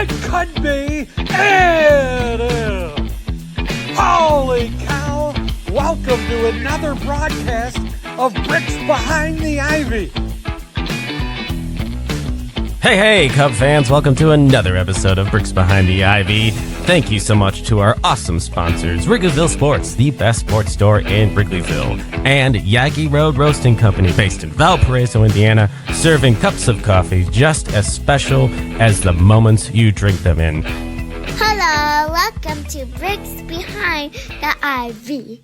It could be. It is. Holy cow. Welcome to another broadcast of Bricks Behind the Ivy. Hey, Cub fans, welcome to another episode of Bricks Behind the Ivy. Thank you so much to our awesome sponsors, Wrigleyville Sports, the best sports store in Wrigleyville, and Yaggy Road Roasting Company, based in Valpo, Indiana, serving cups of coffee just as special as the moments you drink them in. Hello, welcome to Bricks Behind the Ivy.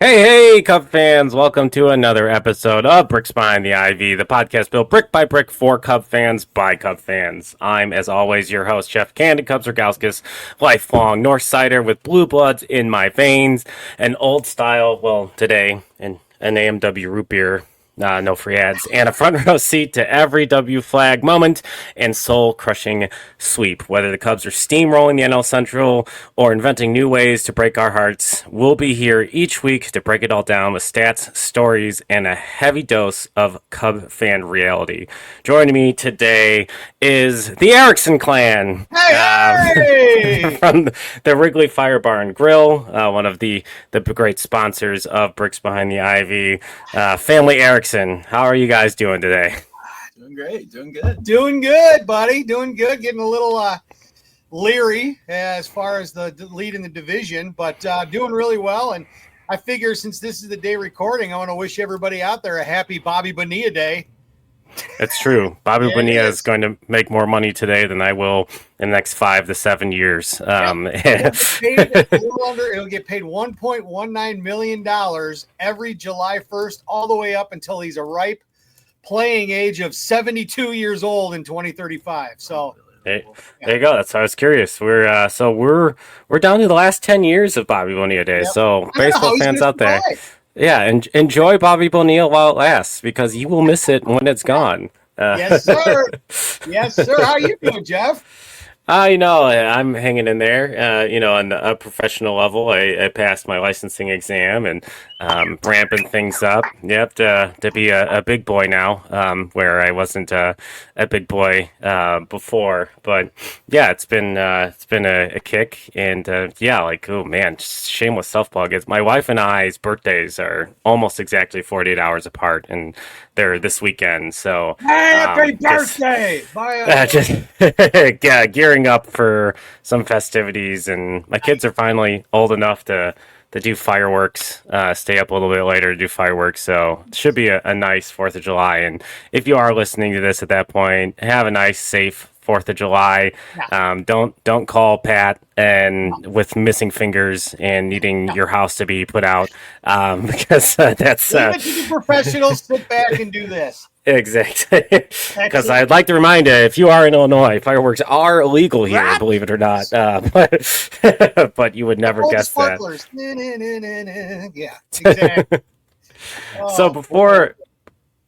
Hey, Cub fans, welcome to another episode of Bricks Behind the Ivy, the podcast built brick by brick for Cub fans by Cub fans. I'm, as always, your host, Chef CandidCubs Rogowskis, lifelong North Sider with blue bloods in my veins, an old style, well, today, an AMW root beer. No free ads, and a front row seat to every W flag moment and soul-crushing sweep. Whether the Cubs are steamrolling the NL Central or inventing new ways to break our hearts, we'll be here each week to break it all down with stats, stories, and a heavy dose of Cub fan reality. Joining me today is the Eriksen clan. Hey! From the Wrigley Fire Bar Grill, one of the great sponsors of Bricks Behind the Ivy, family Eriksen. How are you guys doing today? Doing great, doing good, buddy, doing good. Getting a little leery as far as the lead in the division, but doing really well. And I figure since this is the day recording, I want to wish everybody out there a happy Bobby Bonilla day. It's true. Bobby Bonilla is going to make more money today than I will in the next 5 to 7 years. It'll get paid $1.19 million every July 1st, all the way up until he's a ripe playing age of 72 years old in 2035. So there you go. That's why I was curious. We're down to the last 10 years of Bobby Bonilla Day. Yep. So baseball fans out there. Yeah, and enjoy Bobby Bonilla while it lasts, because you will miss it when it's gone. Yes, sir. Yes, sir. How you doing, Jeff? I'm hanging in there. On a professional level, I passed my licensing exam and ramping things up. Yep, to be a big boy now, where I wasn't a big boy before. But yeah, it's been a kick, and oh man, shameless self plug. It's my wife and I's birthdays are almost exactly 48 hours apart, and they're this weekend. So happy birthday! Gearing up for some festivities, and my kids are finally old enough to do fireworks, stay up a little bit later to do fireworks, so it should be a nice 4th of July. And if you are listening to this at that point, have a nice, safe 4th of July. Don't call Pat and with missing fingers and needing your house to be put out, because that's leave it to the professionals. Sit back and do this. Exactly. Because I'd like to remind you, if you are in Illinois, fireworks are illegal here, believe it or not. But you would never guess sparklers. Yeah, exactly. So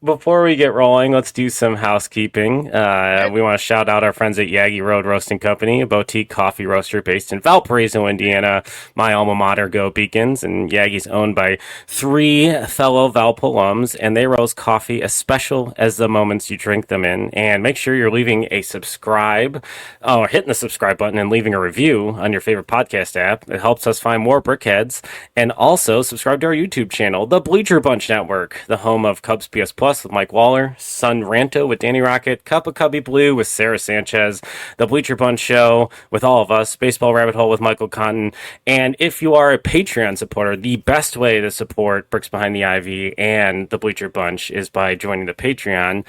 before we get rolling, let's do some housekeeping. We want to shout out our friends at Yaggy Road Roasting Company, a boutique coffee roaster based in Valpo, Indiana. My alma mater, Go Beacons, and Yaggy's owned by 3 fellow Valpo alums, and they roast coffee as special as the moments you drink them in. And make sure you're leaving a subscribe, or hitting the subscribe button and leaving a review on your favorite podcast app. It helps us find more brickheads. And also subscribe to our YouTube channel, the Bleacher Bunch Network, the home of Cubs PS Plus with Mike Waller, Sun Ranto with Danny Rocket, Cup of Cubby Blue with Sarah Sanchez, The Bleacher Bunch Show with all of us, Baseball Rabbit Hole with Michael Cotton. And if you are a Patreon supporter, the best way to support Bricks Behind the Ivy and The Bleacher Bunch is by joining the Patreon.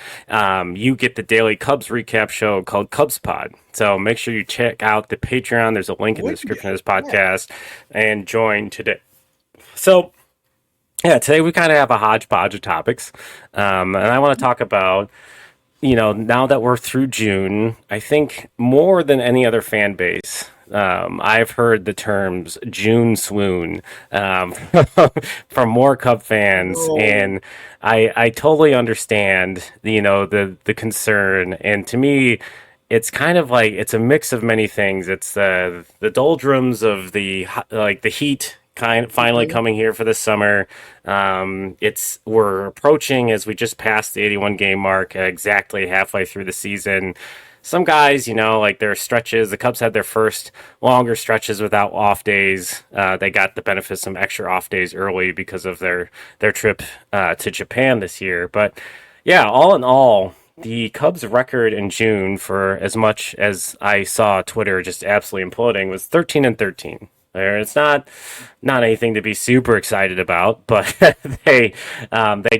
You get the daily Cubs recap show called Cubs Pod. So make sure you check out the Patreon. There's a link in the description of this podcast, and join today. So yeah, today we kind of have a hodgepodge of topics, and I want to talk about, now that we're through June, I think more than any other fan base, I've heard the terms June Swoon from more Cub fans, and I totally understand, the concern, and to me, it's kind of like it's a mix of many things. It's the doldrums of the heat finally coming here for this summer. We're approaching, as we just passed the 81 game mark, exactly halfway through the season. some guys, like their stretches, the Cubs had their first longer stretches without off days. They got the benefit of some extra off days early because of their trip to Japan this year. But yeah, all in all, the Cubs' record in June, for as much as I saw Twitter just absolutely imploding, was 13-13. It's not anything to be super excited about, but they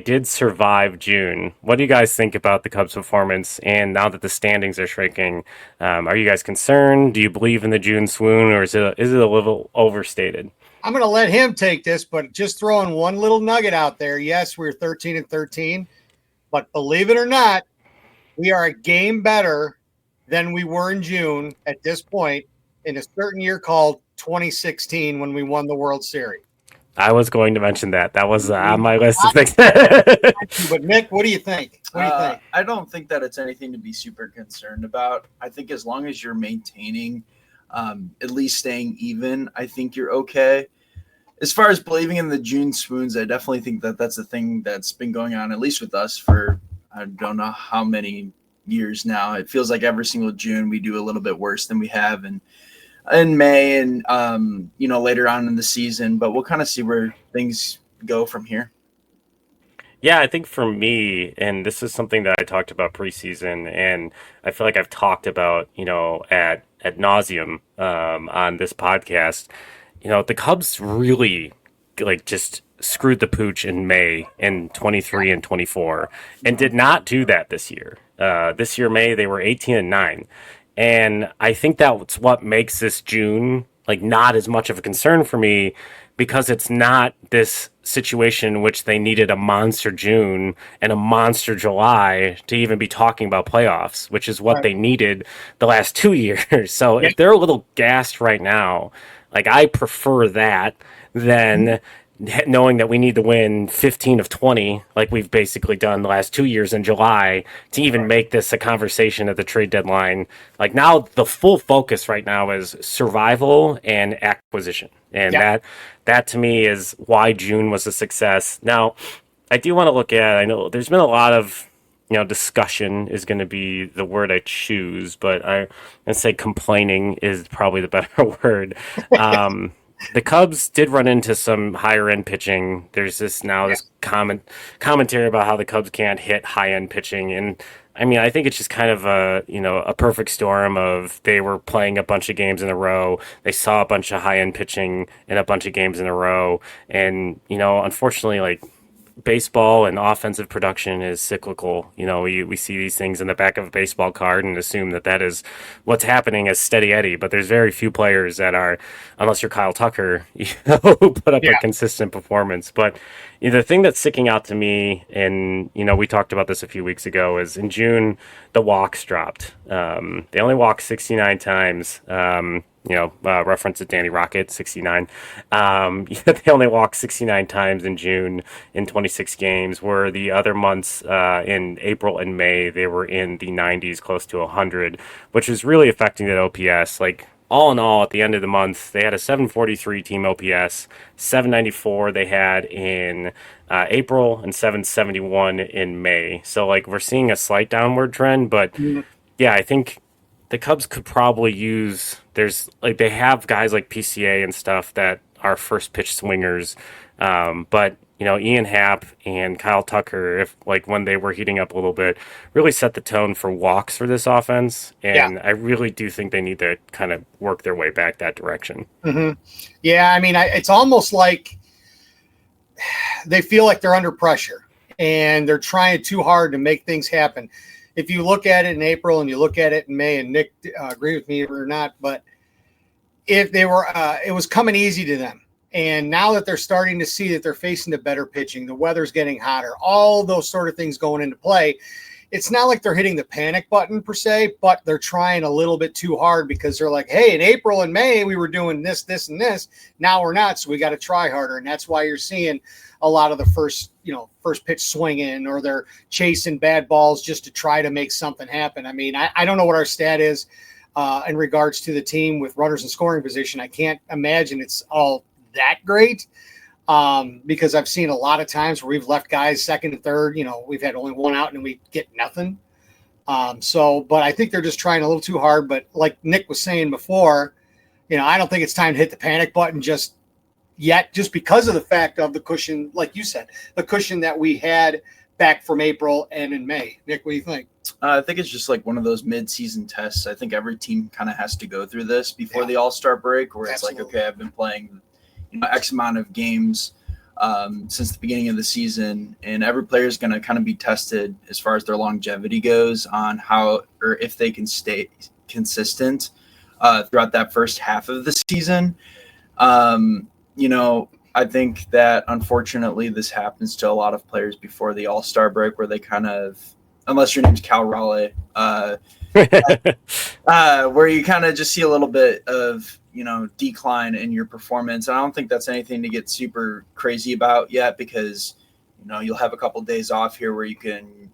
did survive June. What do you guys think about the Cubs' performance? And now that the standings are shrinking, are you guys concerned? Do you believe in the June swoon, or is it a little overstated? I'm going to let him take this, but just throwing one little nugget out there. Yes, we're 13-13, but believe it or not, we are a game better than we were in June at this point in a certain year called 2016 when we won the World Series. I was going to mention that. That was on my list of things. But Nick, what do you think? I don't think that it's anything to be super concerned about. I think as long as you're maintaining, at least staying even, I think you're okay. As far as believing in the June swoons, I definitely think that that's a thing that's been going on, at least with us, for I don't know how many years now. It feels like every single June we do a little bit worse than we have in May and later on in the season, but we'll kind of see where things go from here. Yeah, I think for me, and this is something that I talked about preseason, and I feel like I've talked about, at nauseum on this podcast. The Cubs really just screwed the pooch in May in 23 and 24, and did not do that this year. This year, May, they were 18-9. And I think that's what makes this June not as much of a concern for me, because it's not this situation in which they needed a monster June and a monster July to even be talking about playoffs, which is what they needed the last 2 years. So if they're a little gassed right now, I prefer that than knowing that we need to win 15 of 20, like we've basically done the last 2 years in July, to even make this a conversation at the trade deadline. Now the full focus right now is survival and acquisition. And that to me is why June was a success. Now, I do want to look at, I know there's been a lot of, discussion is going to be the word I choose, but I'm going to say complaining is probably the better word. The Cubs did run into some higher end pitching. There's this commentary about how the Cubs can't hit high end pitching, and I mean, I think it's just kind of a perfect storm of they were playing a bunch of games in a row. They saw a bunch of high end pitching in a bunch of games in a row, and unfortunately, baseball and offensive production is cyclical. We see these things in the back of a baseball card and assume that is what's happening as steady Eddie, but there's very few players that are, unless you're Kyle Tucker, who put up a consistent performance. But the thing that's sticking out to me, and we talked about this a few weeks ago, is in June the walks dropped. They only walked 69 times. Reference to Danny Rocket, 69. They only walked 69 times in June in 26 games, where the other months in April and May, they were in the 90s, close to 100, which is really affecting that OPS. All in all, at the end of the month, they had a 743 team OPS, 794 they had in April, and 771 in May. So, we're seeing a slight downward trend, but yeah, I think the Cubs could probably use, they have guys like PCA and stuff that are first pitch swingers, but Ian Happ and Kyle Tucker, if when they were heating up a little bit, really set the tone for walks for this offense, and I really do think they need to kind of work their way back that direction. Yeah, I mean, it's almost like they feel like they're under pressure and they're trying too hard to make things happen. If you look at it in April and you look at it in May, and Nick agree with me or not, but if they were, it was coming easy to them. And now that they're starting to see that they're facing the better pitching, the weather's getting hotter, all those sort of things going into play, it's not like they're hitting the panic button per se, but they're trying a little bit too hard, because they're like, hey, in April and May, we were doing this, this, and this. Now we're not, so we got to try harder. And that's why you're seeing a lot of the first pitch swinging, or they're chasing bad balls just to try to make something happen. I mean, I don't know what our stat is in regards to the team with runners in scoring position. I can't imagine it's all that great, because I've seen a lot of times where we've left guys second and third. We've had only one out and we get nothing. But I think they're just trying a little too hard. But like Nick was saying before, I don't think it's time to hit the panic button just yet, just because of the fact of the cushion, like you said, the cushion that we had back from April and in May. Nick, what do you think? I think it's just like one of those mid-season tests. I think every team kind of has to go through this before the All-Star break, where it's like, okay, I've been playing X amount of games since the beginning of the season, and every player is going to kind of be tested as far as their longevity goes on how or if they can stay consistent throughout that first half of the season. I think that unfortunately this happens to a lot of players before the All-Star break, where they kind of, unless your name's Cal Raleigh, where you kind of just see a little bit of, decline in your performance. And I don't think that's anything to get super crazy about yet, because, you'll have a couple of days off here where you can,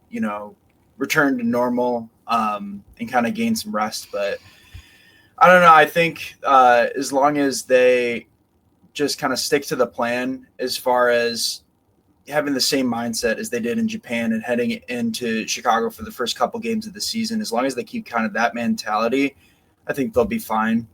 return to normal and kind of gain some rest. But I don't know. I think as long as they just kind of stick to the plan as far as having the same mindset as they did in Japan and heading into Chicago for the first couple games of the season, as long as they keep kind of that mentality, I think they'll be fine.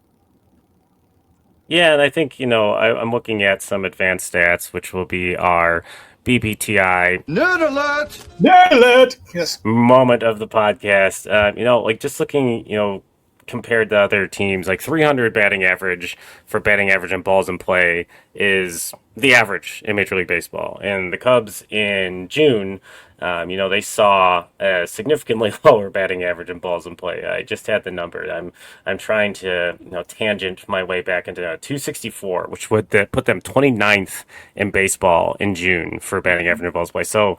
Yeah, and I think, I'm looking at some advanced stats, which will be our BBTI Nerd alert! Nerd alert! Yes. moment of the podcast. Just looking, compared to other teams, like 300 batting average for batting average and balls in play is the average in Major League Baseball. And the Cubs in June, they saw a significantly lower batting average and balls in play. I just had the number. I'm trying to tangent my way back into 264, which would put them 29th in baseball in June for batting average and balls in play. So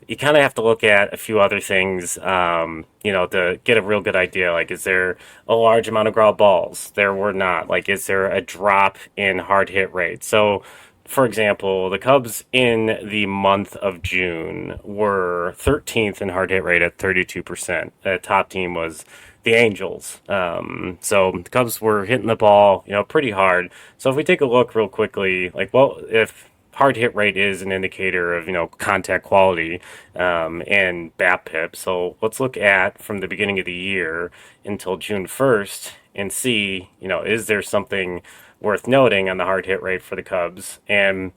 you kind of have to look at a few other things, to get a real good idea. Like, is there a large amount of ground balls? There were not. Like, is there a drop in hard hit rate? So, for example, the Cubs in the month of June were 13th in hard hit rate at 32%. The top team was the Angels. So the Cubs were hitting the ball, pretty hard. So if we take a look real quickly, if hard hit rate is an indicator of, contact quality and BABIP. So let's look at from the beginning of the year until June 1st and see, is there something worth noting on the hard hit rate for the Cubs. And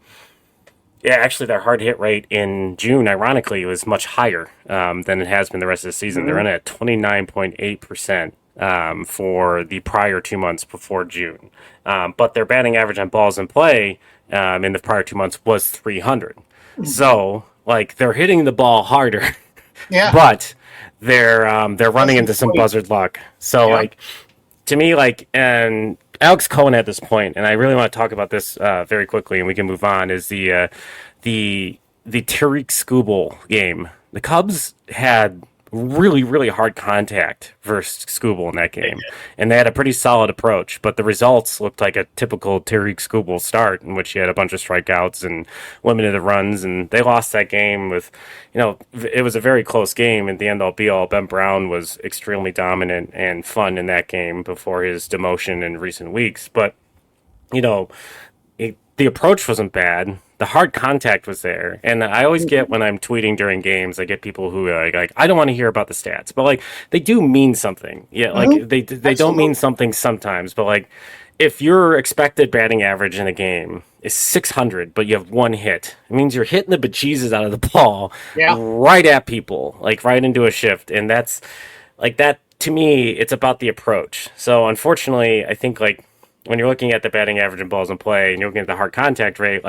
yeah, actually their hard hit rate in June, ironically, was much higher than it has been the rest of the season. Mm-hmm. They're in at 29.8% for the prior 2 months before June. But their batting average on balls in play in the prior 2 months was 300. Mm-hmm. So, they're hitting the ball harder, yeah, but they're running into some buzzard luck. So, yeah. To me, and Alex Cohen at this point, and I really want to talk about this very quickly, and we can move on, is the Tariq Skubal game. The Cubs had really, really hard contact versus Skubal in that game, and they had a pretty solid approach, but the results looked like a typical Tariq Skubal start, in which he had a bunch of strikeouts and limited the runs, and they lost that game with, it was a very close game. At the end all be all, Ben Brown was extremely dominant and fun in that game before his demotion in recent weeks, but, the approach wasn't bad. The hard contact was there. And I always get, when I'm tweeting during games, I get people who are like, I don't want to hear about the stats. But, they do mean something. Yeah, they don't mean something sometimes. But, if your expected batting average in a game is 600, but you have one hit, it means you're hitting the bejesus out of the ball right at people, right into a shift. And that's, that, to me, it's about the approach. So, unfortunately, I think, when you're looking at the batting average and balls in play and you're looking at the hard contact rate,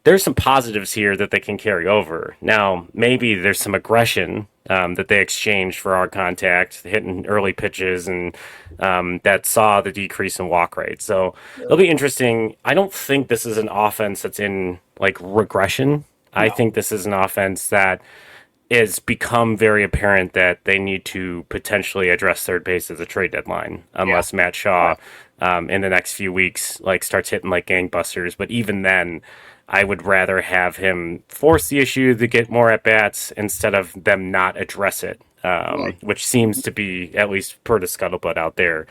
there's some positives here that they can carry over. Now, maybe there's some aggression that they exchanged for hard contact, hitting early pitches, and that saw the decrease in walk rate. So it'll be interesting. I don't think this is an offense that's in regression. No. I think this is an offense that is become very apparent that they need to potentially address third base as a trade deadline, unless Matt Shaw in the next few weeks starts hitting like gangbusters. But even then, I would rather have him force the issue to get more at-bats instead of them not address it, which seems to be, at least per the scuttlebutt out there,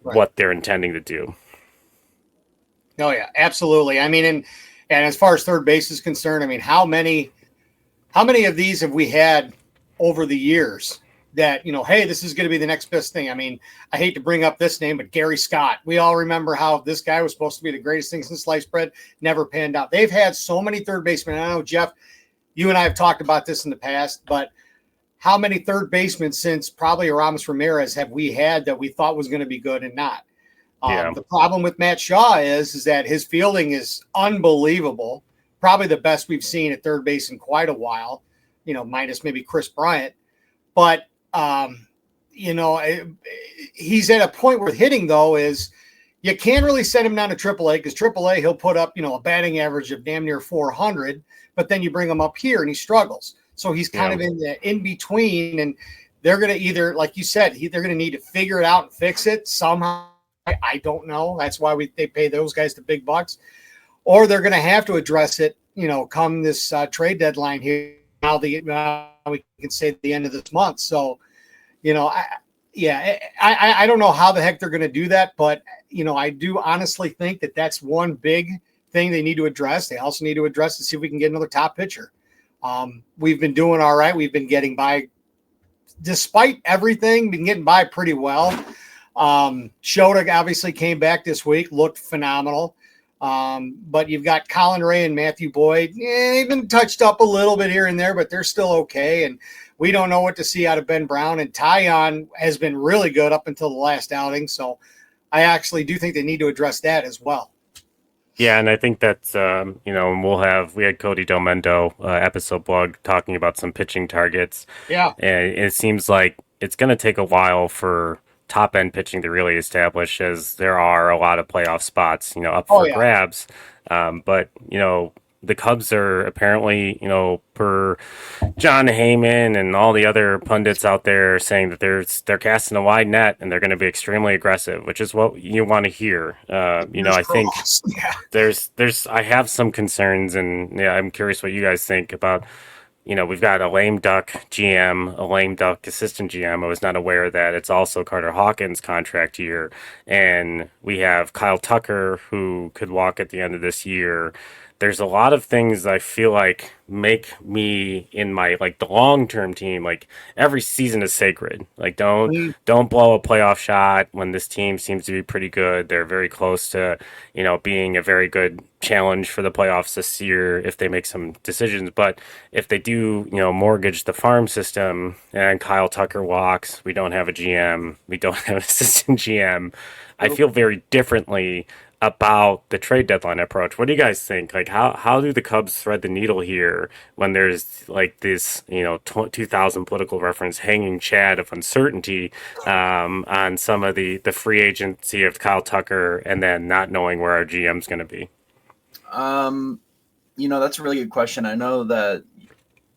what they're intending to do. Oh, yeah, absolutely. I mean, and as far as third base is concerned, I mean, how many of these have we had over the years that, hey, this is going to be the next best thing. I mean, I hate to bring up this name, but Gary Scott. We all remember how this guy was supposed to be the greatest thing since sliced bread, never panned out. They've had so many third basemen. I know, Jeff, you and I have talked about this in the past, but how many third basemen since probably Aramis Ramirez have we had that we thought was going to be good and not? The problem with Matt Shaw is that his fielding is unbelievable. Probably the best we've seen at third base in quite a while, minus maybe Chris Bryant. But, he's at a point where hitting, though, is you can't really send him down to AAA because AAA, he'll put up, a batting average of damn near 400, but then you bring him up here and he struggles. So he's kind of in the in-between, and they're going to either, like you said, they're going to need to figure it out and fix it somehow. I don't know. That's why they pay those guys the big bucks. Or they're going to have to address it, come this trade deadline here. Now we can say the end of this month. So, I don't know how the heck they're going to do that. But, I do honestly think that that's one big thing they need to address. They also need to address to see if we can get another top pitcher. We've been doing all right. We've been getting by, despite everything, been getting by pretty well. Shota obviously came back this week, looked phenomenal. But you've got Colin Ray and Matthew Boyd. They've been touched up a little bit here and there, but they're still okay. And we don't know what to see out of Ben Brown. And Tyon has been really good up until the last outing. So I actually do think they need to address that as well. Yeah, and I think that's, we had Cody Delmendo, episode blog, talking about some pitching targets. Yeah. And it seems like it's going to take a while for top-end pitching to really establish, as there are a lot of playoff spots, up for grabs. But, the Cubs are apparently, per John Heyman and all the other pundits out there saying that they're casting a wide net and they're going to be extremely aggressive, which is what you want to hear. I think I have some concerns, and I'm curious what you guys think about. We've got a lame duck GM, a lame duck assistant GM. I was not aware that it's also Carter Hawkins' contract year. And we have Kyle Tucker, who could walk at the end of this year. There's a lot of things I feel like make me in my, the long-term team, every season is sacred. Don't blow a playoff shot when this team seems to be pretty good. They're very close to, being a very good challenge for the playoffs this year if they make some decisions. But if they do, mortgage the farm system and Kyle Tucker walks, we don't have a GM, we don't have an assistant GM, I feel very differently about the trade deadline approach. What do you guys think? How do the Cubs thread the needle here when there's this 2000 political reference hanging chad of uncertainty on some of the free agency of Kyle Tucker, and then not knowing where our GM's going to be? That's a really good question. I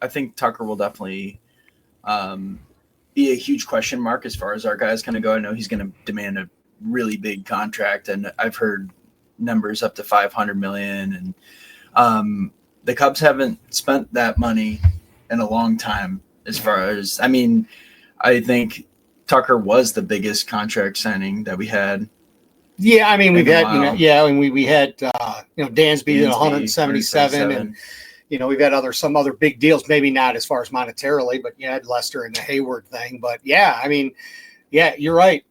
think Tucker will definitely be a huge question mark as far as our guys going to go. I know he's going to demand a really big contract, and I've heard numbers up to $500 million, and the Cubs haven't spent that money in a long time. As far as, I think Tucker was the biggest contract signing that we had. Yeah, we've had, we had Dansby at 177, and we've had some other big deals. Maybe not as far as monetarily, but you had Lester and the Hayward thing. But yeah, you're right.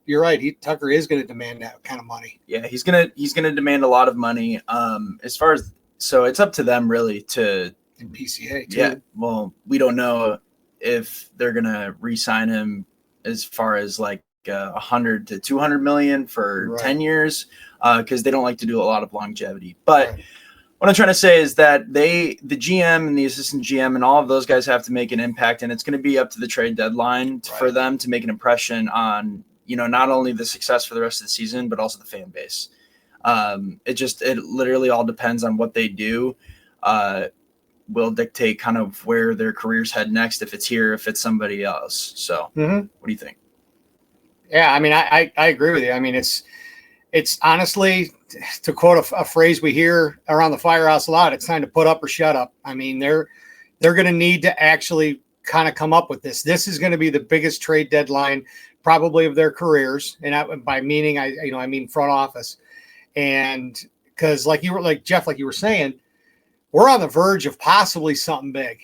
Tucker is going to demand that kind of money. Yeah, he's gonna demand a lot of money. As far as, so it's up to them really to PCA too. Yeah, well, we don't know if they're gonna re-sign him as far as 100 to 200 million for 10 years, because they don't like to do a lot of longevity. But what I'm trying to say is that the GM and the assistant GM and all of those guys have to make an impact, and it's going to be up to the trade deadline for them to make an impression on, not only the success for the rest of the season, but also the fan base. It literally all depends on what they do. Will dictate kind of where their careers head next, if it's here, if it's somebody else. So what do you think? Yeah, I agree with you. It's honestly, to quote a phrase we hear around the firehouse a lot, it's time to put up or shut up. They're going to need to actually kind of come up with this. This is going to be the biggest trade deadline probably of their careers. And by meaning, I mean front office. And because like Jeff, like you were saying, we're on the verge of possibly something big.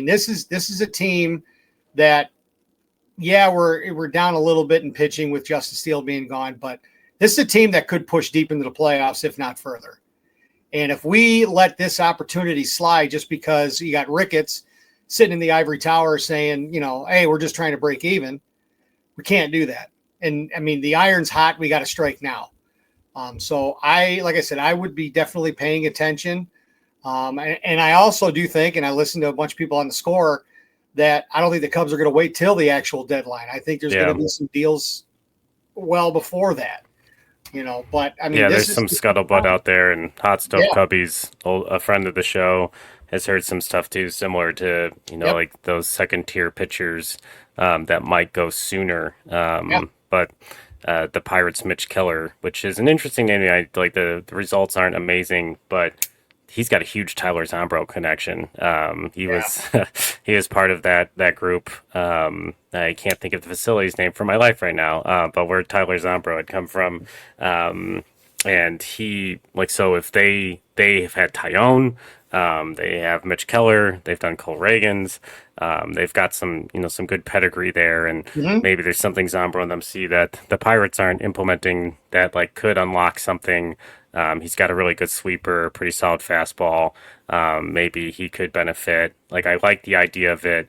This is a team that yeah, we're down a little bit in pitching with Justin Steele being gone, but this is a team that could push deep into the playoffs, if not further. And if we let this opportunity slide just because you got Ricketts sitting in the ivory tower saying, hey, we're just trying to break even, we can't do that. And I mean, the iron's hot. We got to strike now. So like I said, I would be definitely paying attention. And I also do think, and I listened to a bunch of people on the score, that I don't think the Cubs are going to wait till the actual deadline. I think there's going to be some deals well before that. But I mean, there's some scuttlebutt out there, and Hot Stove Cubbies, a friend of the show, has heard some stuff too, similar to like those second tier pitchers that might go sooner. But the Pirates' Mitch Keller, which is an interesting name. The results aren't amazing, but he's got a huge Tyler Zombro connection. He was part of that group. I can't think of the facility's name for my life right now, but where Tyler Zombro had come from. And he, so if they've had Tyone, they have Mitch Keller, they've done Cole Reagans, they've got some good pedigree there, and maybe there's something Zombro and them see that the Pirates aren't implementing that could unlock something. He's got a really good sweeper, pretty solid fastball. Maybe he could benefit. I like the idea of it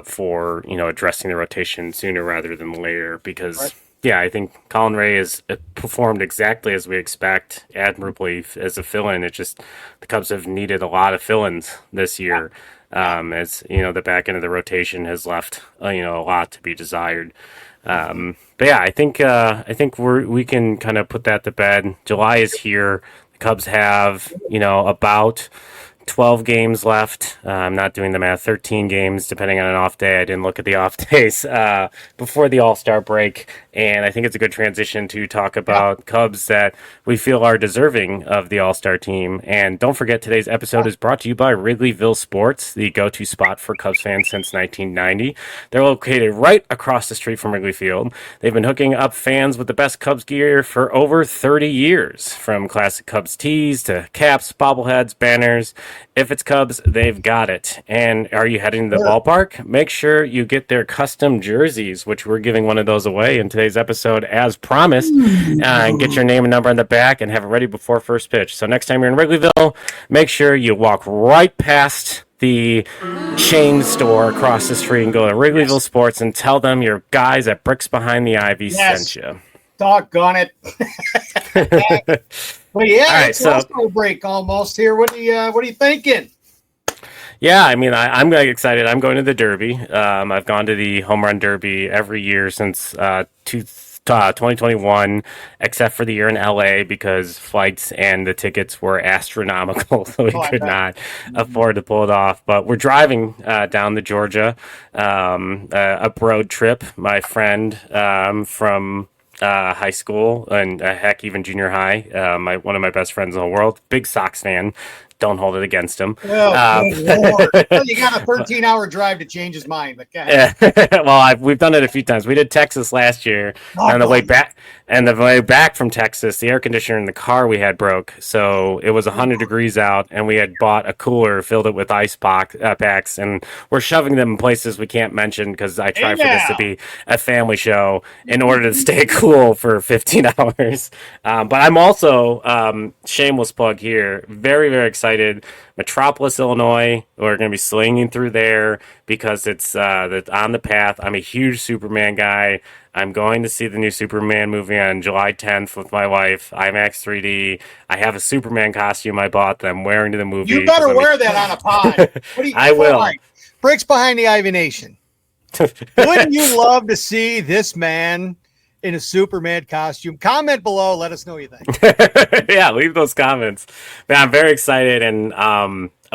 for addressing the rotation sooner rather than later, because I think Colin Ray has performed exactly as we expect, admirably as a fill-in. It's just the Cubs have needed a lot of fill-ins this year, as the back end of the rotation has left a lot to be desired. But yeah, I think we can kind of put that to bed. July is here. The Cubs have about 12 games left. I'm not doing the math. 13 games, depending on an off day. I didn't look at the off days before the All-Star break. And I think it's a good transition to talk about Cubs that we feel are deserving of the All-Star team. And don't forget, today's episode is brought to you by Wrigleyville Sports, the go-to spot for Cubs fans since 1990. They're located right across the street from Wrigley Field. They've been hooking up fans with the best Cubs gear for over 30 years, from classic Cubs tees to caps, bobbleheads, banners. If it's Cubs, they've got it. And are you heading to the ballpark? Make sure you get their custom jerseys, which we're giving one of those away in today's episode as promised. And get your name and number on the back and have it ready before first pitch. So next time you're in Wrigleyville, make sure you walk right past the chain store across the street and go to Wrigleyville Sports and tell them your guys at Bricks Behind the Ivy sent you. Doggone it. Well, yeah, it's All-Star break almost here. What are you thinking? Yeah, I mean, I'm excited. I'm going to the Derby. I've gone to the Home Run Derby every year since 2021, except for the year in LA, because flights and the tickets were astronomical, so we could not afford to pull it off. But we're driving down to Georgia, a road trip. My friend from high school and heck, even junior high. One of my best friends in the world, big Sox fan. Don't hold it against him. Oh, Lord. Well, you got a 13-hour drive to change his mind. But well, we've done it a few times. We did Texas last year, and the way back from Texas, the air conditioner in the car we had broke, so it was 100 degrees out, and we had bought a cooler, filled it with ice packs, and we're shoving them in places we can't mention because I try for this to be a family show in order to stay cool for 15 hours. But I'm also, shameless plug here, very, very excited. Metropolis, Illinois. We're going to be slinging through there because it's on the path. I'm a huge Superman guy. I'm going to see the new Superman movie on July 10th with my wife, IMAX 3D. I have a Superman costume I bought that I'm wearing to the movie. You better wear that on a pod. I will. Bricks Behind the Ivy Nation. Wouldn't you love to see this man in a Superman costume? Comment below. Let us know what you think. Yeah, leave those comments. Man, I'm very excited. And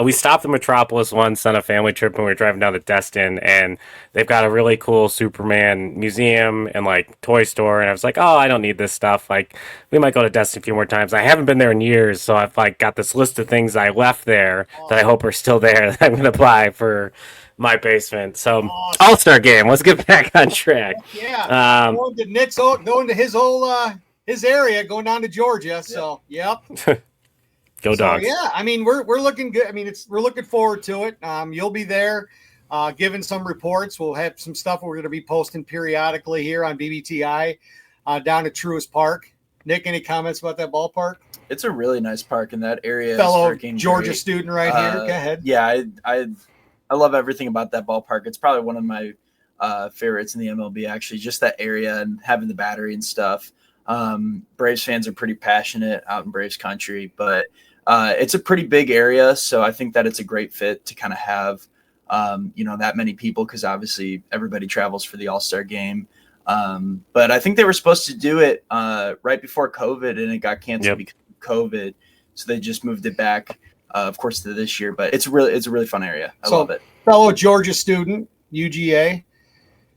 we stopped in Metropolis once on a family trip when we were driving down to Destin, and they've got a really cool Superman museum and toy store. And I was like, oh, I don't need this stuff. We might go to Destin a few more times. I haven't been there in years, so I've got this list of things I left there that I hope are still there that I'm going to buy for my basement. So awesome. All-Star game. Let's get back on track. Yeah. Going to his area, going down to Georgia. So yep. Go Dogs. Yeah, I mean we're looking good. I mean we're looking forward to it. You'll be there. given some reports. We'll have some stuff we're going to be posting periodically here on BBTI down at Truist Park. Nick, any comments about that ballpark? It's a really nice park in that area. Fellow Georgia student right here. Go ahead. Yeah, I love everything about that ballpark. It's probably one of my favorites in the MLB, actually, just that area and having the Battery and stuff. Braves fans are pretty passionate out in Braves country, but it's a pretty big area. So I think that it's a great fit to kind of have, that many people, because obviously everybody travels for the All-Star game. But I think they were supposed to do it right before COVID, and it got canceled because of COVID. So they just moved it back, of course, to this year. But it's a really fun area. I love it. Fellow Georgia student, UGA,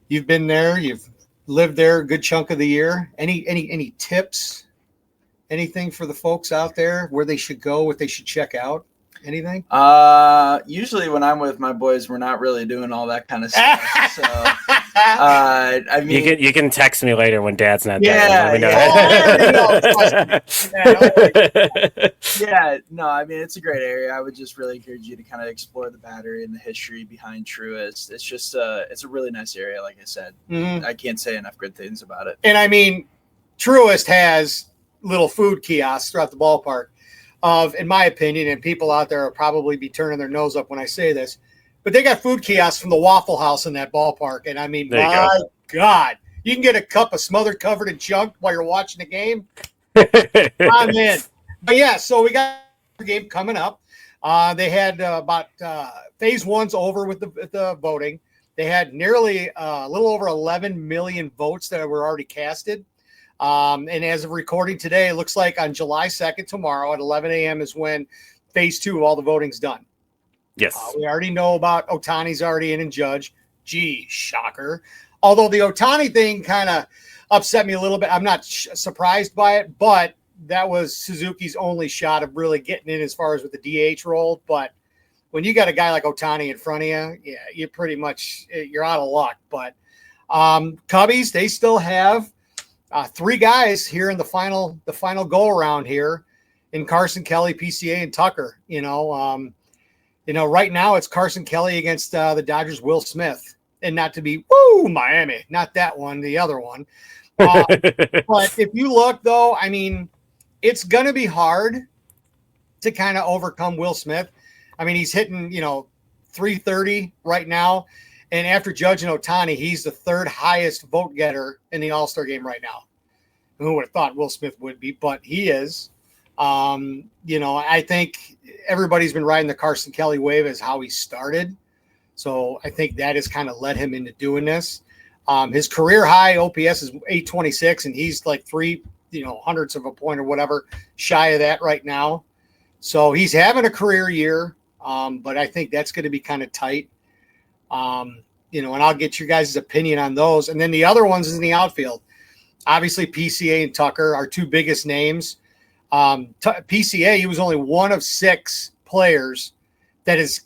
you've been there. You've lived there a good chunk of the year. Any tips? Anything for the folks out there where they should go, what they should check out? Anything? Usually when I'm with my boys, we're not really doing all that kind of stuff. So, I mean, you can text me later when Dad's not there. No, I mean, it's a great area. I would just really encourage you to kind of explore the Battery and the history behind Truist. It's just it's a really nice area. Like I said, I can't say enough good things about it. And I mean, Truist has little food kiosks throughout the ballpark. In my opinion, and people out there will probably be turning their nose up when I say this, but they got food kiosks from the Waffle House in that ballpark. And I mean, my God, you can get a cup of smothered, covered in junk while you're watching the game. I'm in. But yeah, so we got the game coming up. They had about phase one's over with the voting. They had nearly a little over 11 million votes that were already casted. And as of recording today, it looks like on July 2nd, tomorrow at 11 a.m. is when phase two of all the voting's done. Yes. We already know about Ohtani's already in and Judge. Gee, shocker. Although the Ohtani thing kind of upset me a little bit. I'm not surprised by it, but that was Suzuki's only shot of really getting in as far as with the DH role. But when you got a guy like Ohtani in front of you, yeah, you're out of luck. But Cubbies, they still have three guys here in the final go around here in Carson Kelly, PCA, and Tucker. Right now it's Carson Kelly against the Dodgers' Will Smith, and not to be Miami, not that one, the other one. But if you look though, I mean, it's gonna be hard to kind of overcome Will Smith. I mean, he's hitting 330 right now. And after Judge and Ohtani, he's the third highest vote getter in the All-Star game right now. Who would have thought Will Smith would be, but he is. I think everybody's been riding the Carson Kelly wave as how he started. So I think that has kind of led him into doing this. His career high OPS is 826, and he's like three hundredths of a point or whatever shy of that right now. So he's having a career year, but I think that's going to be kind of tight. And I'll get your guys' opinion on those. And then the other ones is in the outfield. Obviously, PCA and Tucker are two biggest names. PCA, he was only one of 6 players that has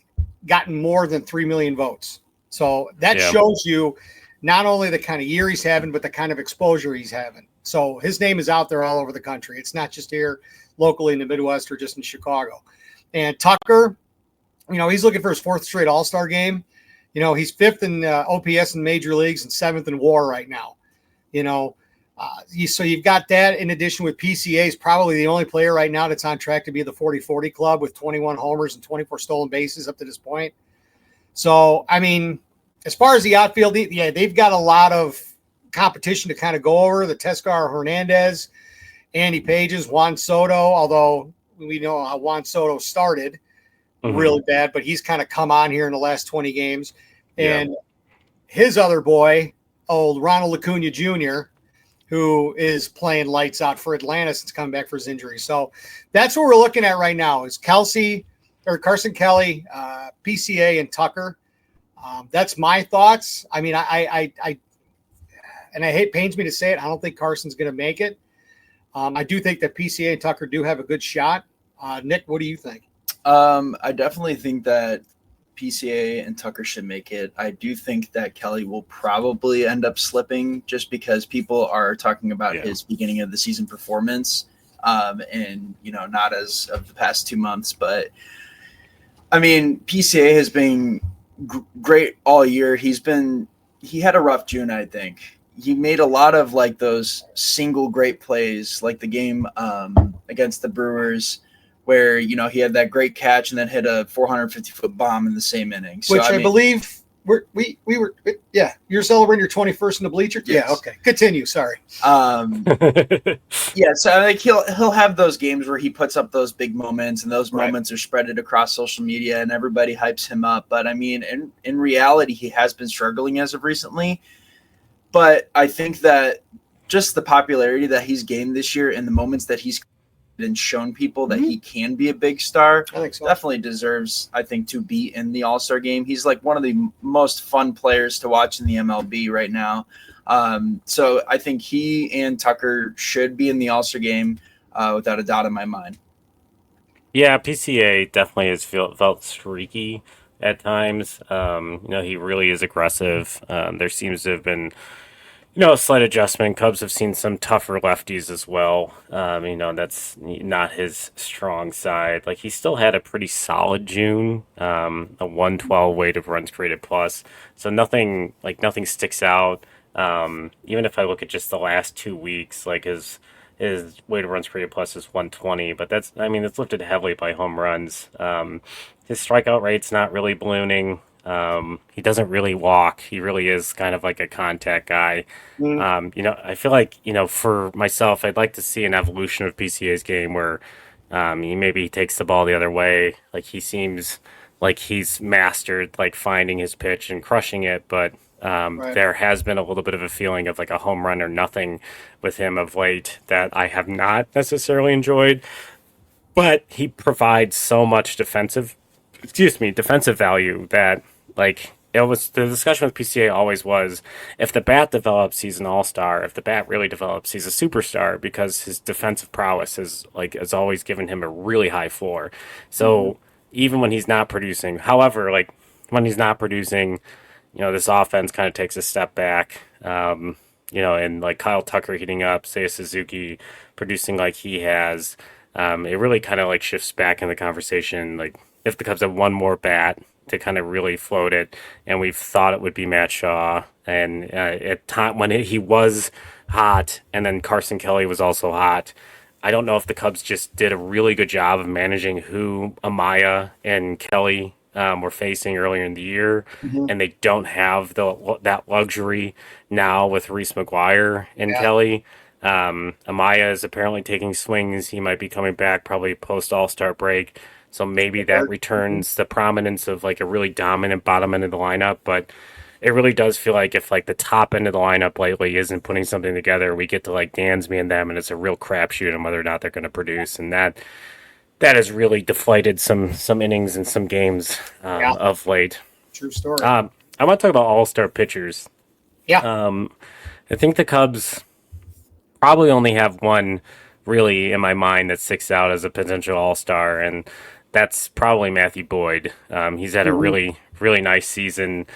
gotten more than 3 million votes. So that shows you not only the kind of year he's having, but the kind of exposure he's having. So his name is out there all over the country. It's not just here locally in the Midwest or just in Chicago. And Tucker, he's looking for his 4th straight All-Star game. He's 5th in OPS in major leagues and 7th in WAR right now. So you've got that in addition with PCA is probably the only player right now that's on track to be the 40-40 club with 21 homers and 24 stolen bases up to this point. So, I mean, as far as the outfield, they've got a lot of competition to kind of go over. The Teoscar Hernandez, Andy Pages, Juan Soto, although we know how Juan Soto started really bad, but he's kind of come on here in the last 20 games. And his other boy, old Ronald Acuna Jr., who is playing lights out for Atlanta since coming back for his injury. So that's what we're looking at right now is Carson Kelly, PCA, and Tucker. That's my thoughts. I mean, I pains me to say it, I don't think Carson's going to make it. I do think that PCA and Tucker do have a good shot. Nick, what do you think? I definitely think that PCA and Tucker should make it. I do think that Kelly will probably end up slipping just because people are talking about his beginning of the season performance and, not as of the past 2 months. But, I mean, PCA has been great all year. He had a rough June, I think. He made a lot of like those single great plays, like the game against the Brewers, where he had that great catch and then hit a 450-foot bomb in the same inning. So, Which I believe we were. Yeah, you're celebrating your 21st in the bleacher. Yes. Yeah, okay. Continue. Sorry. Yeah, so like he'll have those games where he puts up those big moments, and those moments are spreaded across social media, and everybody hypes him up. But I mean, in reality, he has been struggling as of recently. But I think that just the popularity that he's gained this year and the moments that he's and shown people that he can be a big star, I think so. Definitely deserves, I think, to be in the All-Star game. He's like one of the most fun players to watch in the MLB right now. So I think he and Tucker should be in the All-Star game without a doubt in my mind. Yeah, PCA definitely has felt streaky at times. He really is aggressive. There seems to have been a slight adjustment. Cubs have seen some tougher lefties as well. That's not his strong side. Like, he still had a pretty solid June, a 112 weighted runs created plus. So nothing sticks out. Even if I look at just the last 2 weeks, like his weighted runs created plus is 120, but it's lifted heavily by home runs. His strikeout rate's not really ballooning. He doesn't really walk. He really is kind of like a contact guy. I feel like, for myself, I'd like to see an evolution of PCA's game where he maybe takes the ball the other way. Like, he seems like he's mastered like finding his pitch and crushing it, but there has been a little bit of a feeling of like a home run or nothing with him of late that I have not necessarily enjoyed. But he provides so much defensive value that, like, it was the discussion with PCA always was, if the bat develops, he's an all-star. If the bat really develops, he's a superstar, because his defensive prowess has always given him a really high floor. So even when he's not producing, this offense kind of takes a step back. And like Kyle Tucker heating up, Seiya Suzuki producing like he has, it really kind of like shifts back in the conversation. Like, if the Cubs have one more bat to kind of really float it, and we've thought it would be Matt Shaw, and at time when he was hot, and then Carson Kelly was also hot. I don't know if the Cubs just did a really good job of managing who Amaya and Kelly were facing earlier in the year, and they don't have that luxury now with Reese McGuire and Kelly. Amaya is apparently taking swings. He might be coming back probably post All-Star break. So maybe that returns the prominence of like a really dominant bottom end of the lineup. But it really does feel like if like the top end of the lineup lately isn't putting something together, we get to like Dansby and them, and it's a real crapshoot on whether or not they're going to produce. And that has really deflated some innings and some games of late. True story. I want to talk about all-star pitchers. Yeah. I think the Cubs probably only have one really in my mind that sticks out as a potential all-star, and that's probably Matthew Boyd. He's had a really, really nice season.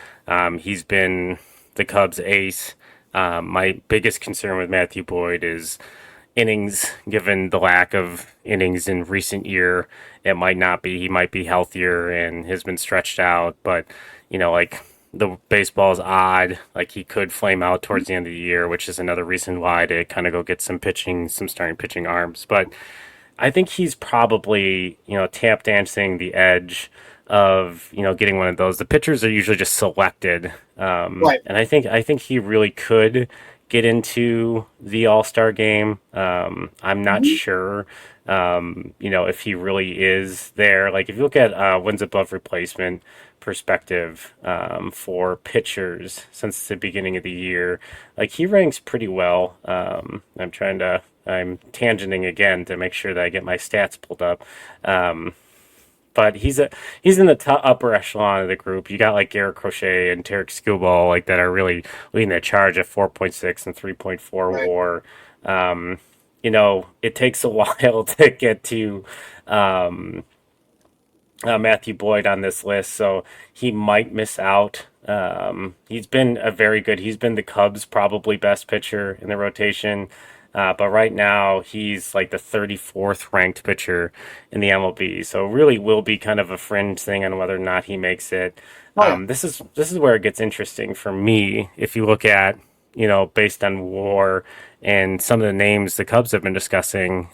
He's been the Cubs' ace. My biggest concern with Matthew Boyd is innings, given the lack of innings in recent year. He might be healthier and has been stretched out, but the baseball is odd. Like, he could flame out towards the end of the year, which is another reason why to kind of go get some starting pitching arms. But I think he's probably, tap dancing the edge of, getting one of those. The pitchers are usually just selected. Right. And I think he really could get into the All-Star game. I'm not sure, if he really is there. Like, if you look at wins above replacement perspective for pitchers since the beginning of the year, like, he ranks pretty well. I'm tangenting again to make sure that I get my stats pulled up. But he's in the upper echelon of the group. You got like Garrett Crochet and Tarek Skubal like that are really leading the charge at 4.6 and 3.4 WAR. It takes a while to get to Matthew Boyd on this list, so he might miss out. He's been the Cubs' probably best pitcher in the rotation. But right now, he's like the 34th ranked pitcher in the MLB. So really will be kind of a fringe thing on whether or not he makes it. Oh, yeah. This is where it gets interesting for me. If you look at, based on WAR and some of the names the Cubs have been discussing,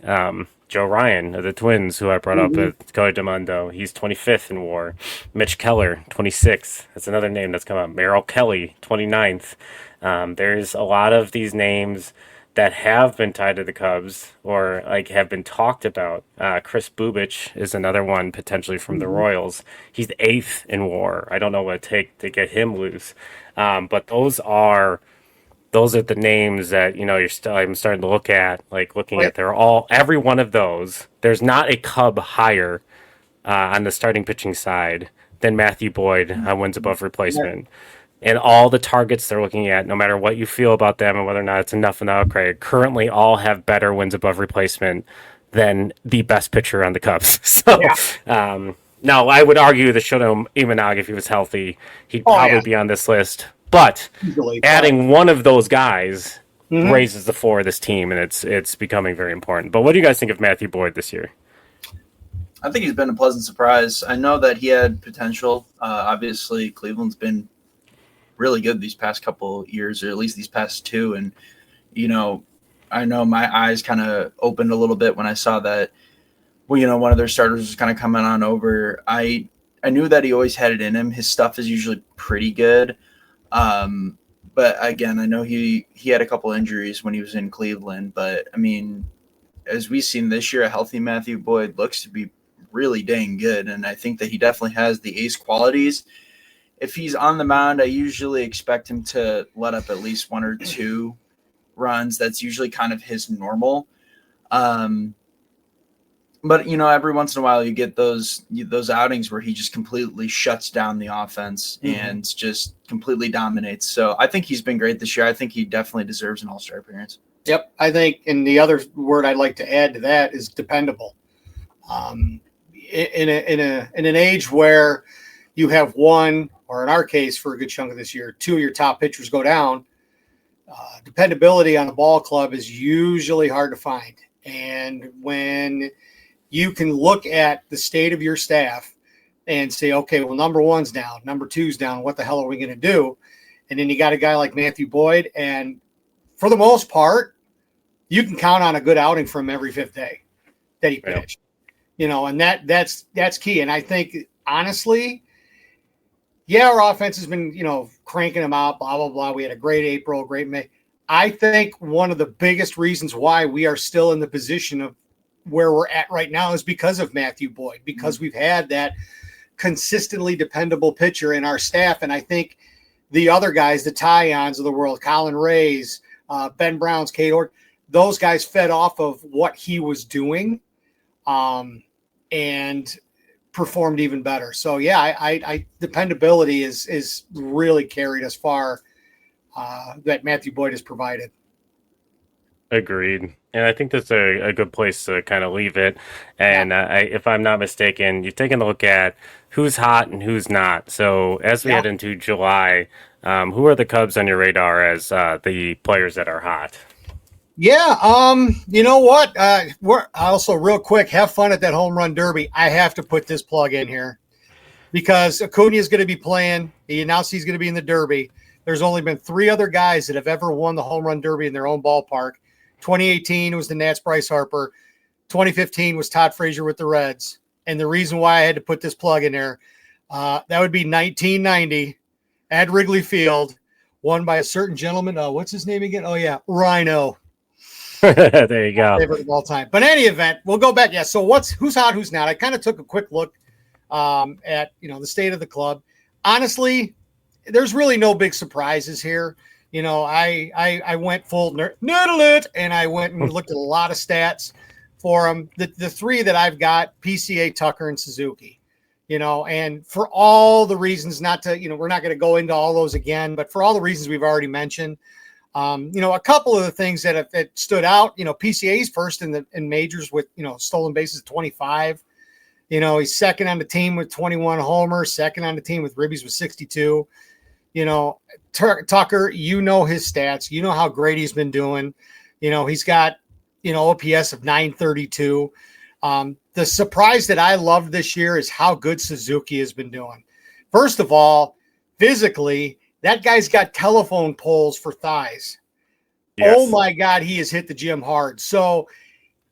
Joe Ryan of the Twins, who I brought up at Cody DeMundo, he's 25th in WAR. Mitch Keller, 26th. That's another name that's come up. Merrill Kelly, 29th. There's a lot of these names that have been tied to the Cubs or like have been talked about. Chris Bubich is another one potentially from the Royals. He's 8th in WAR. I don't know what it take to get him loose, but those are the names that I'm starting to look at. Like looking at every one of those. There's not a Cub higher on the starting pitching side than Matthew Boyd on wins above replacement. And all the targets they're looking at, no matter what you feel about them and whether or not it's enough in the upgrade, currently all have better wins above replacement than the best pitcher on the Cubs. So, no, I would argue that Shoto Imanaga, if he was healthy, he'd probably be on this list. But adding one of those guys raises the floor of this team, and it's becoming very important. But what do you guys think of Matthew Boyd this year? I think he's been a pleasant surprise. I know that he had potential. Obviously, Cleveland's been really good these past couple years, or at least these past two. And, I know my eyes kind of opened a little bit when I saw that, one of their starters was kind of coming on over. I knew that he always had it in him. His stuff is usually pretty good. But again, I know he had a couple injuries when he was in Cleveland, but I mean, as we've seen this year, a healthy Matthew Boyd looks to be really dang good. And I think that he definitely has the ace qualities. If he's on the mound, I usually expect him to let up at least one or two runs. That's usually kind of his normal. But every once in a while you get those outings where he just completely shuts down the offense and just completely dominates. So I think he's been great this year. I think he definitely deserves an all-star appearance. Yep. I think, and the other word I'd like to add to that is dependable. In an age where you have one, or in our case, for a good chunk of this year, two of your top pitchers go down, dependability on a ball club is usually hard to find. And when you can look at the state of your staff and say, okay, well, number one's down, number two's down, what the hell are we going to do? And then you got a guy like Matthew Boyd, and for the most part, you can count on a good outing from him every fifth day that he pitched. And that's key. And I think, honestly, our offense has been, cranking them out, blah, blah, blah. We had a great April, great May. I think one of the biggest reasons why we are still in the position of where we're at right now is because of Matthew Boyd, because we've had that consistently dependable pitcher in our staff. And I think the other guys, the Tyons of the world, Colin Rays, Ben Browns, Kate Ord, those guys fed off of what he was doing and performed even better. So I dependability is really carried as far that Matthew Boyd has provided. Agreed. And I think that's a good place to kind of leave it. And if I'm not mistaken, you've taken a look at who's hot and who's not. So as we head into July, who are the Cubs on your radar as the players that are hot? Yeah, you know what? We're also real quick, have fun at that home run derby. I have to put this plug in here because Acuna is going to be playing. He announced he's going to be in the derby. There's only been 3 other guys that have ever won the home run derby in their own ballpark. 2018 was the Nats' Bryce Harper. 2015 was Todd Frazier with the Reds. And the reason why I had to put this plug in there, that would be 1990 at Wrigley Field, won by a certain gentleman. What's his name again? Oh, yeah, Rhino. There you go. Favorite of all time. But in any event, we'll go back. Yeah. So who's hot, who's not? I kind of took a quick look at the state of the club. Honestly, there's really no big surprises here. I went full noodle it, and I went and looked at a lot of stats for them. The 3 that I've got: PCA, Tucker, and Suzuki. And for all the reasons, not to we're not going to go into all those again, but for all the reasons we've already mentioned. A couple of the things that stood out, PCA's first in majors with, stolen bases 25. He's second on the team with 21 homers, second on the team with ribbies with 62. Tucker, his stats, how great he's been doing. He's got, OPS of 932. The surprise that I loved this year is how good Suzuki has been doing. First of all, physically, that guy's got telephone poles for thighs. Yes. Oh my God, he has hit the gym hard. So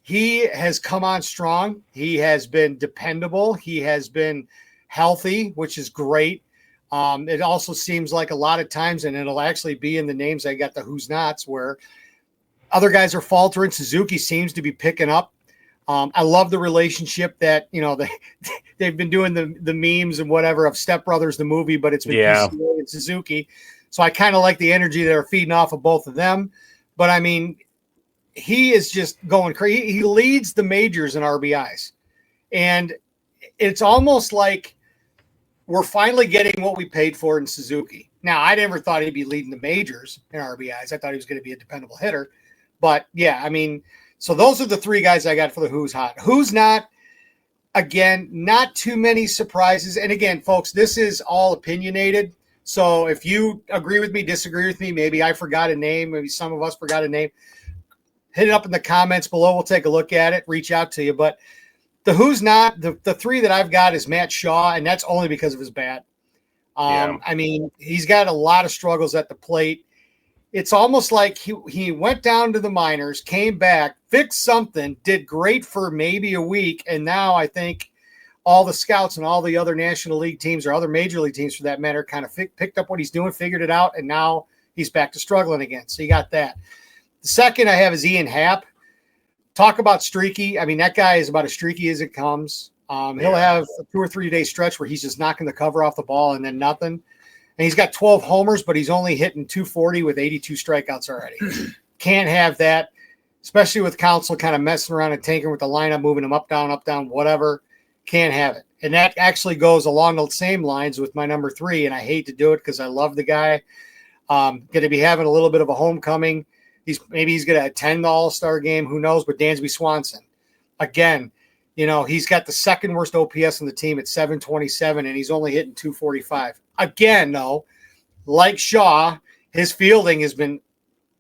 he has come on strong. He has been dependable. He has been healthy, which is great. It also seems like a lot of times, and it'll actually be in the names, I got the who's nots, where other guys are faltering. Suzuki seems to be picking up. I love the relationship that, they've been doing the memes and whatever of Step Brothers, the movie, but it's been PCA and Suzuki. So I kind of like the energy that are feeding off of both of them. But I mean, he is just going crazy. He leads the majors in RBIs. And it's almost like we're finally getting what we paid for in Suzuki. Now, I never thought he'd be leading the majors in RBIs. I thought he was going to be a dependable hitter. But yeah, I mean, so those are the three guys I got for the who's hot. Who's not, again, not too many surprises. And again, folks, this is all opinionated. So if you agree with me, disagree with me, maybe I forgot a name, maybe some of us forgot a name, hit it up in the comments below. We'll take a look at it, reach out to you. But the who's not, the three that I've got is Matt Shaw, and that's only because of his bat. I mean, he's got a lot of struggles at the plate. It's almost like he went down to the minors, came back, fixed something, did great for maybe a week, and now I think all the scouts and all the other National League teams or other major league teams for that matter kind of picked up what he's doing, figured it out, and now he's back to struggling again. So you got that. The second I have is Ian Happ. Talk about streaky. I mean, that guy is about as streaky as it comes. He'll have a 2 or 3 day stretch where he's just knocking the cover off the ball and then nothing. And he's got 12 homers, but he's only hitting 240 with 82 strikeouts already. Can't have that, especially with Counsell kind of messing around and tinkering with the lineup, moving him up, down, whatever. Can't have it. And that actually goes along the same lines with my number 3, and I hate to do it because I love the guy. Going to be having a little bit of a homecoming. Maybe he's going to attend the All-Star game. Who knows? But Dansby Swanson. Again, he's got the second worst OPS on the team at 727, and he's only hitting 245. Again, though, like Shaw, his fielding has been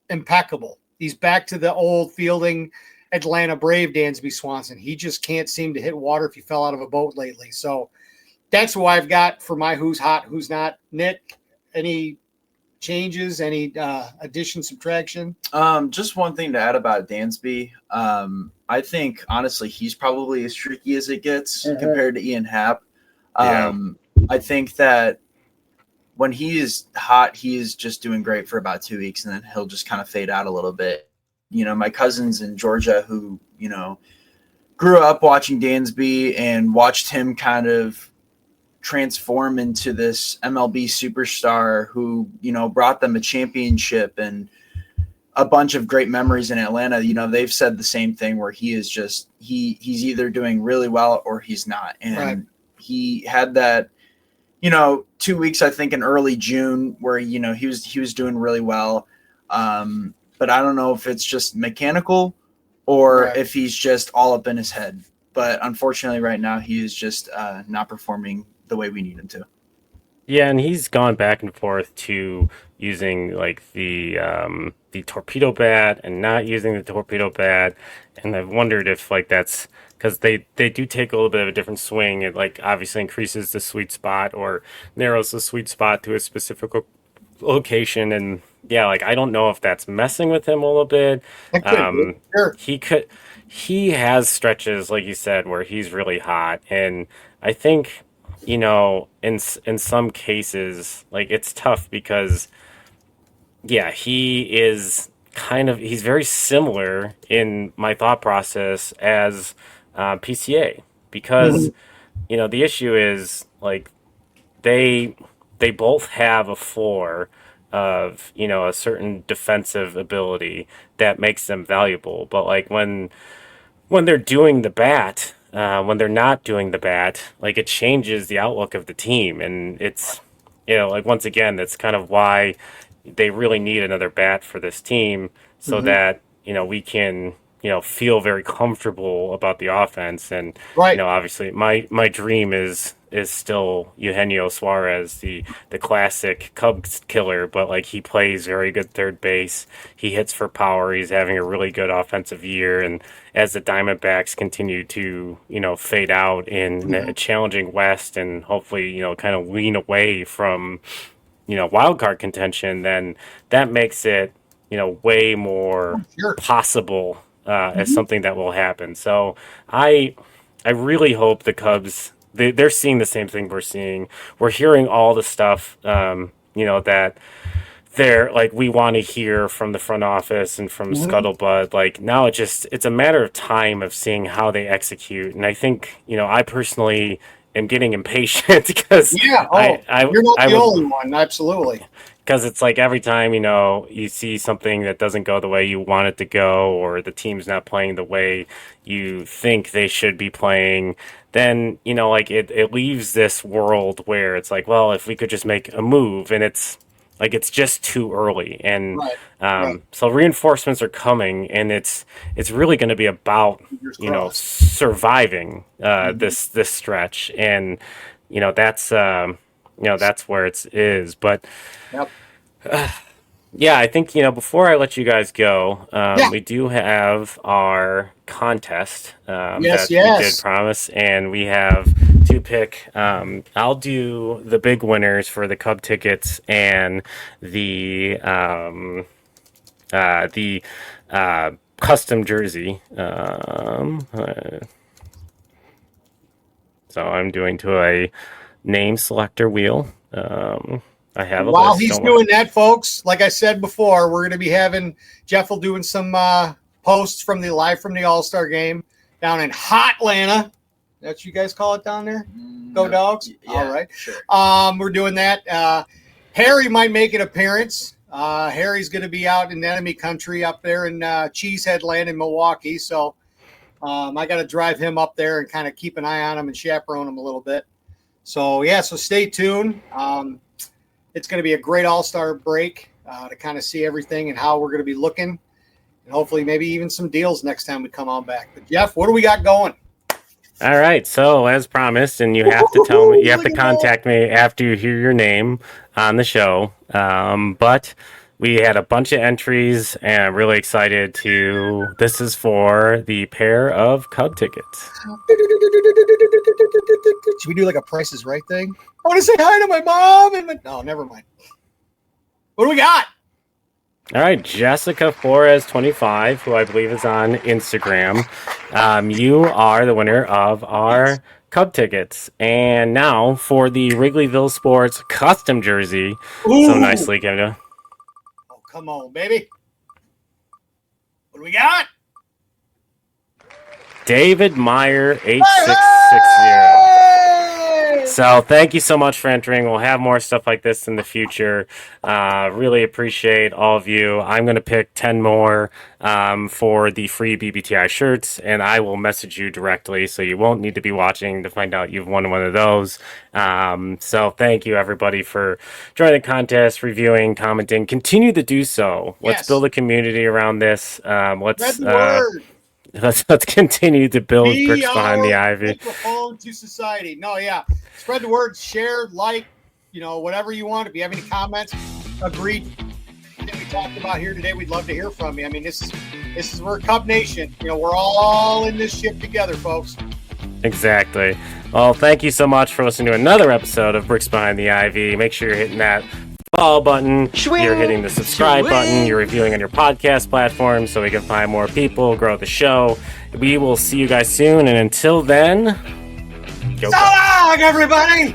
impeccable. He's back to the old fielding Atlanta Brave Dansby Swanson. He just can't seem to hit water if he fell out of a boat lately. So that's what I've got for my who's hot, who's not. Nick, any changes, any addition, subtraction? Just one thing to add about Dansby. I think, honestly, he's probably as streaky as it gets compared to Ian Happ. I think that when he is hot, he is just doing great for about 2 weeks, and then he'll just kind of fade out a little bit. My cousins in Georgia who, grew up watching Dansby and watched him kind of transform into this MLB superstar who, brought them a championship and a bunch of great memories in Atlanta. They've said the same thing where he is just, he's either doing really well or he's not. And he had that, 2 weeks, I think in early June where, he was doing really well. But I don't know if it's just mechanical or if he's just all up in his head. But unfortunately right now he is just not performing the way we need him to. Yeah, and he's gone back and forth to using like the torpedo bat and not using the torpedo bat, and I've wondered if like that's because they do take a little bit of a different swing. It like obviously increases the sweet spot or narrows the sweet spot to a specific location, and yeah, like I don't know if that's messing with him a little bit. Sure. He has stretches like you said where he's really hot, and I think. In some cases, like it's tough because, yeah, he is he's very similar in my thought process as PCA because, the issue is like they both have a floor of, a certain defensive ability that makes them valuable. But like when they're doing the bat, when they're not doing the bat, like it changes the outlook of the team. And it's, like once again, that's kind of why they really need another bat for this team so that, we can feel very comfortable about the offense. And Right. obviously my dream is still Eugenio Suarez, the classic Cubs killer, but like he plays very good third base. He hits for power. He's having a really good offensive year, and as the Diamondbacks continue to fade out in a challenging West, and hopefully kind of lean away from wild card contention, then that makes it way more possible as something that will happen. So I really hope the Cubs, they're seeing the same thing we're seeing. We're hearing all the stuff, that they're like, we want to hear from the front office and from Scuttlebutt. Like now it's a matter of time of seeing how they execute. And I think, I personally am getting impatient because you're not the only one. Absolutely. Because it's like every time, you see something that doesn't go the way you want it to go, or the team's not playing the way you think they should be playing, then, it leaves this world where it's like, well, if we could just make a move, and it's just too early. And so reinforcements are coming, and it's really going to be about, surviving this stretch. And, that's where it is. But I think, before I let you guys go, we do have our contest that we did promise, and we have to pick. I'll do the big winners for the Cub tickets and the custom jersey. So I'm doing to a name selector wheel. I have a While list. he's doing that, folks, like I said before, we're going to be having Jeff will doing some posts from the All-Star game down in hot Atlanta. That's what you guys call it down there? Go Dogs? Yeah, all right. Sure. We're doing that. Harry might make an appearance. Harry's going to be out in enemy country up there in Cheesehead Land in Milwaukee. So I got to drive him up there and kind of keep an eye on him and chaperone him a little bit. So, so stay tuned. It's going to be a great all-star break to kind of see everything and how we're going to be looking. And hopefully maybe even some deals next time we come on back. But, Jeff, what do we got going? All right. So, as promised, and you have to tell me, you have to contact me after you hear your name on the show. But we had a bunch of entries, and I'm really excited to. This is for the pair of Cub tickets. Should we do like a Price is Right thing? I want to say hi to my mom and no, never mind. What do we got? All right, Jessica Flores 25, who I believe is on Instagram. You are the winner of our Cub tickets. And now for the Wrigleyville Sports custom jersey. Ooh. So nicely given. Oh, come on, baby. What do we got? David Meyer 8660. So thank you so much for entering. We'll have more stuff like this in the future. Really appreciate all of you. I'm going to pick 10 more for the free BBTI shirts, and I will message you directly, so you won't need to be watching to find out you've won one of those. So thank you, everybody, for joining the contest, reviewing, commenting. Continue to do so. Let's build a community around this. Let's continue to build bricks behind the ivy. Microphone to society. No, spread the word, share, like, whatever you want. If you have any comments, agreed that we talked about here today, we'd love to hear from you. I mean, this is we're Cub Nation. We're all in this ship together, folks. Exactly. Well, thank you so much for listening to another episode of Bricks Behind the Ivy. Make sure you're hitting that follow button, you're hitting the subscribe button, you're reviewing on your podcast platform so we can find more people, grow the show. We will see you guys soon, and until then, so long, everybody!